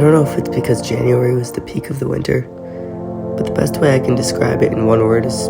don't know if it's because January was the peak of the winter, but the best way I can describe it in one word is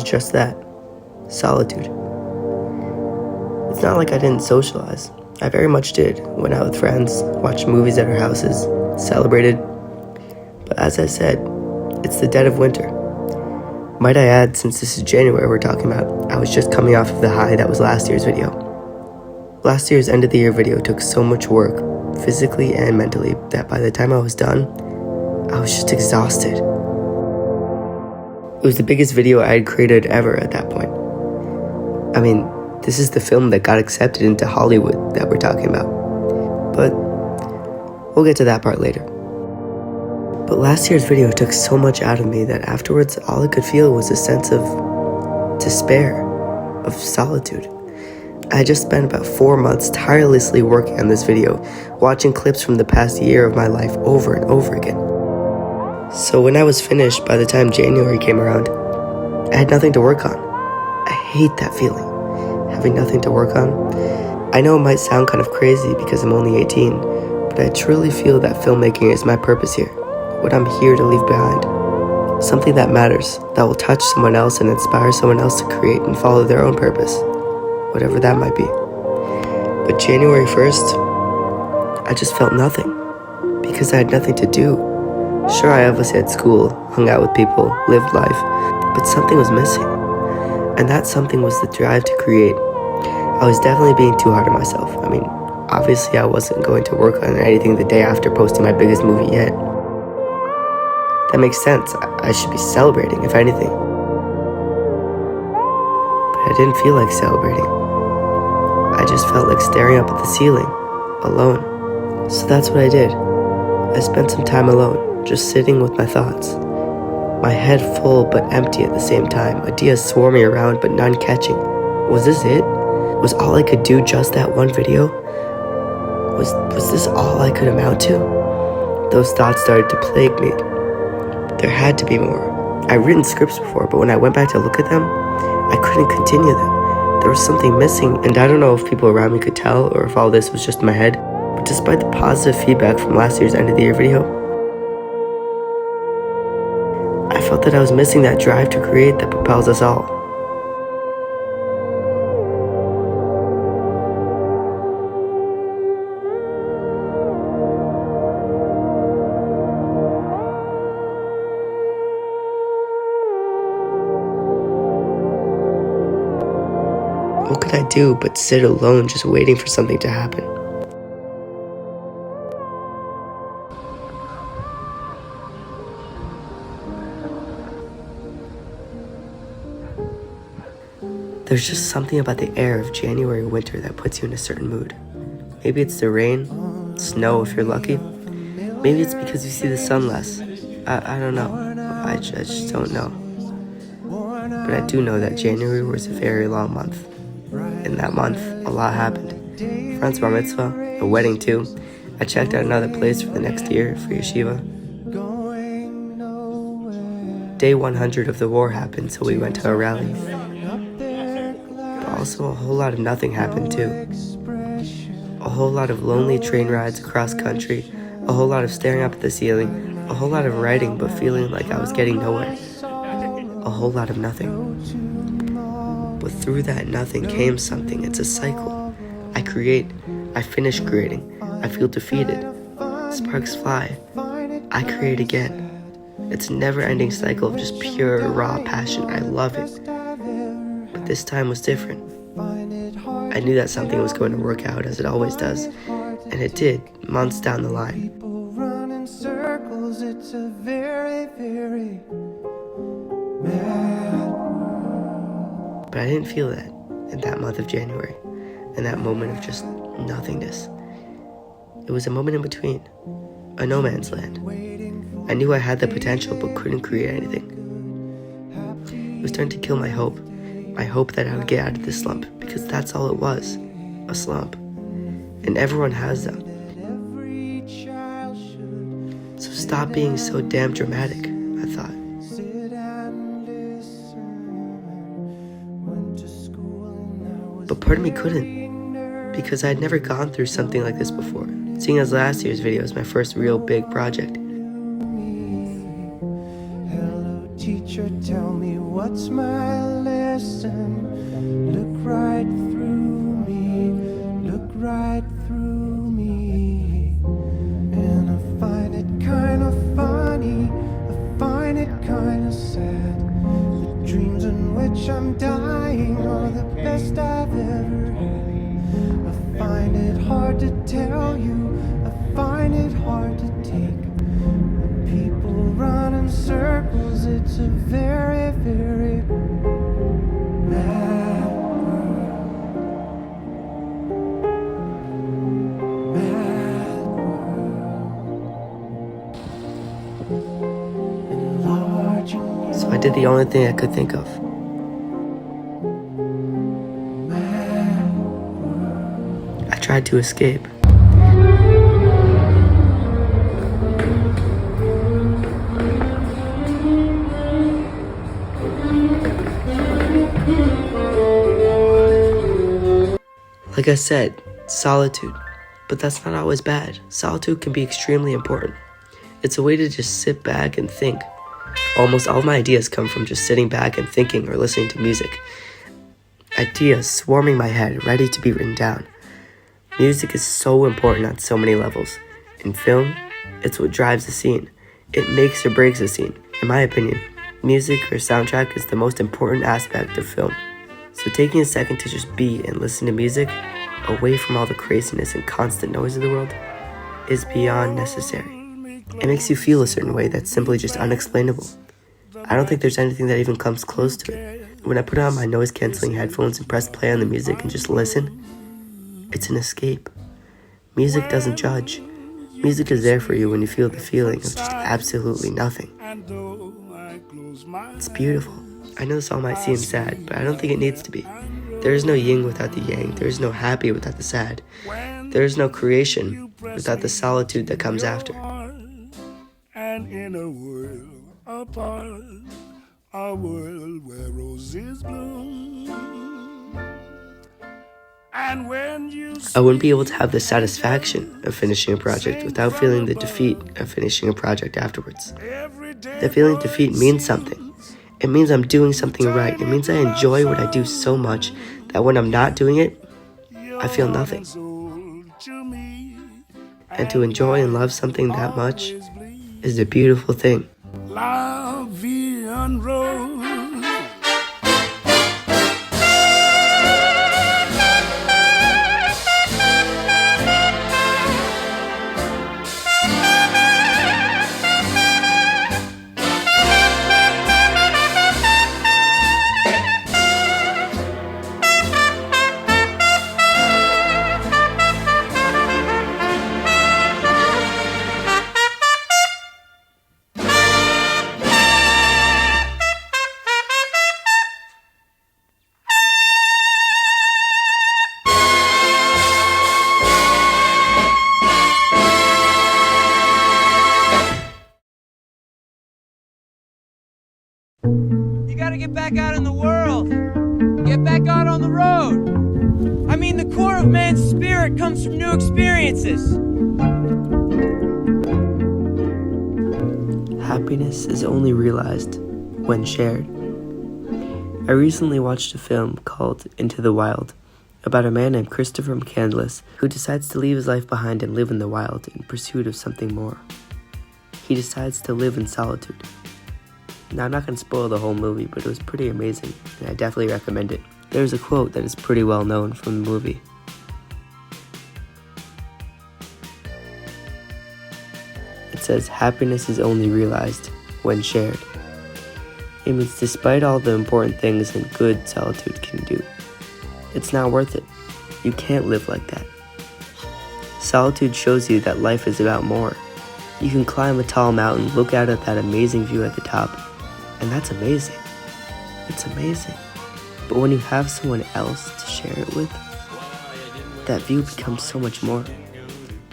just that: solitude. It's not like I didn't socialize. I very much did. Went out with friends, watched movies at our houses, celebrated. But as I said, it's the dead of winter. Might I add, since this is January we're talking about, I was just coming off of the high that was last year's video. Last year's end of the year video took so much work, physically and mentally, that by the time I was done, I was just exhausted. It was the biggest video I had created ever at that point. I mean, this is the film that got accepted into Hollywood that we're talking about. But we'll get to that part later. But last year's video took so much out of me that afterwards all I could feel was a sense of despair, of solitude. I had just spent about 4 months tirelessly working on this video, watching clips from the past year of my life over and over again. So when I was finished, by the time January came around, I had nothing to work on. I hate that feeling, having nothing to work on. I know it might sound kind of crazy because I'm only 18, but I truly feel that filmmaking is my purpose here, what I'm here to leave behind. Something that matters, that will touch someone else and inspire someone else to create and follow their own purpose, whatever that might be. But January 1st, I just felt nothing, because I had nothing to do. Sure, I obviously had school, hung out with people, lived life, but something was missing. And that something was the drive to create. I was definitely being too hard on myself. I mean, obviously I wasn't going to work on anything the day after posting my biggest movie yet. That makes sense. I should be celebrating, if anything. But I didn't feel like celebrating. I just felt like staring up at the ceiling, alone. So that's what I did. I spent some time alone, just sitting with my thoughts. My head full but empty at the same time, ideas swarming around but none catching. Was this it? Was all I could do just that one video? Was this all I could amount to? Those thoughts started to plague me. There had to be more. I'd written scripts before, but when I went back to look at them, I couldn't continue them. There was something missing, and I don't know if people around me could tell or if all this was just in my head, but despite the positive feedback from last year's end of the year video, I felt that I was missing that drive to create that propels us all. What could I do but sit alone just waiting for something to happen? There's just something about the air of January or winter that puts you in a certain mood. Maybe it's the rain, snow if you're lucky. Maybe it's because you see the sun less. I don't know. I just don't know. But I do know that January was a very long month. In that month, a lot happened. Friend's bar mitzvah, a wedding too. I checked out another place for the next year for yeshiva. Day 100 of the war happened, so we went to a rally. But also a whole lot of nothing happened too. A whole lot of lonely train rides across country, a whole lot of staring up at the ceiling, a whole lot of writing but feeling like I was getting nowhere. A whole lot of nothing. But through that nothing came something. It's a cycle. I create. I finish creating. I feel defeated. Sparks fly. I create again. It's a never-ending cycle of just pure, raw passion. I love it. But this time was different. I knew that something was going to work out as it always does. And it did, months down the line. It's a very, very mad world. But I didn't feel that in that month of January, in that moment of just nothingness. It was a moment in between, a no man's land. I knew I had the potential but couldn't create anything. It was starting to kill my hope that I would get out of this slump, because that's all it was, a slump. And everyone has them. So stop being so damn dramatic, I thought. But part of me couldn't, because I had never gone through something like this before. seeing as last year's video is my first real big project. Hello teacher, tell me what's my lesson. Look right through me, look right through me. And I find it kind of funny, I find it kind of sad. The dreams in which I'm dying are the best I've ever had. I find it hard to tell you, I find it hard to take. People run in circles, it's a very, very mad world. Mad world. Enlarging. So I did the only thing I could think of. Mad world. I tried to escape. Like I said, solitude. But that's not always bad. Solitude can be extremely important. It's a way to just sit back and think. Almost all my ideas come from just sitting back and thinking or listening to music. Ideas swarming my head, ready to be written down. Music is so important on so many levels. In film, it's what drives the scene. It makes or breaks a scene. In my opinion, music or soundtrack is the most important aspect of film. So taking a second to just be and listen to music, away from all the craziness and constant noise of the world, is beyond necessary. It makes you feel a certain way that's simply just unexplainable. I don't think there's anything that even comes close to it. When I put on my noise-canceling headphones and press play on the music and just listen, it's an escape. Music doesn't judge. Music is there for you when you feel the feeling of just absolutely nothing. It's beautiful. I know this all might seem sad, but I don't think it needs to be. There is no yin without the yang. There is no happy without the sad. There is no creation without the solitude that comes after. And in a world apart, a world where roses bloom. And when you I wouldn't be able to have the satisfaction of finishing a project without feeling the defeat of finishing a project afterwards. The feeling of defeat means something. It means I'm doing something right. It means I enjoy what I do so much that when I'm not doing it, I feel nothing. And to enjoy and love something that much is a beautiful thing. La vie en rose. You gotta get back out in the world. Get back out on the road. I mean, the core of man's spirit comes from new experiences. Happiness is only realized when shared. I recently watched a film called Into the Wild about a man named Christopher McCandless who decides to leave his life behind and live in the wild in pursuit of something more. He decides to live in solitude. Now, I'm not going to spoil the whole movie, but it was pretty amazing, and I definitely recommend it. There's a quote that is pretty well known from the movie. It says, "Happiness is only realized when shared." It means despite all the important things and good solitude can do, it's not worth it. You can't live like that. Solitude shows you that life is about more. You can climb a tall mountain, look out at that amazing view at the top, and that's amazing. It's amazing. But when you have someone else to share it with, that view becomes so much more.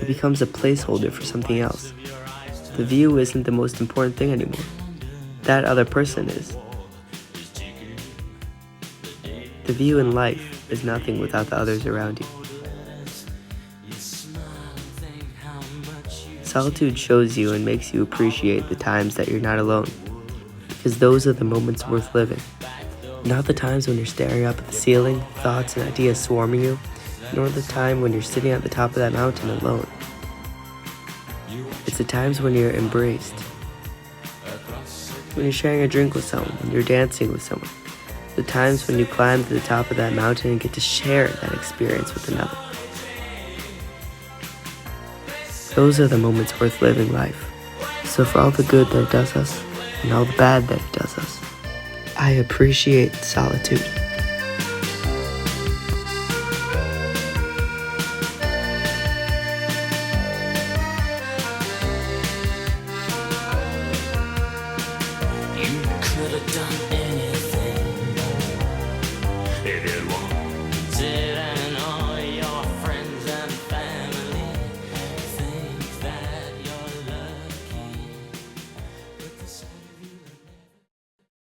It becomes a placeholder for something else. The view isn't the most important thing anymore. That other person is. The view in life is nothing without the others around you. Solitude shows you and makes you appreciate the times that you're not alone, because those are the moments worth living. Not the times when you're staring up at the ceiling, thoughts and ideas swarming you, nor the time when you're sitting at the top of that mountain alone. It's the times when you're embraced, when you're sharing a drink with someone, when you're dancing with someone. The times when you climb to the top of that mountain and get to share that experience with another. Those are the moments worth living life. So for all the good that it does us, and all the bad that it does us, I appreciate solitude. You could have done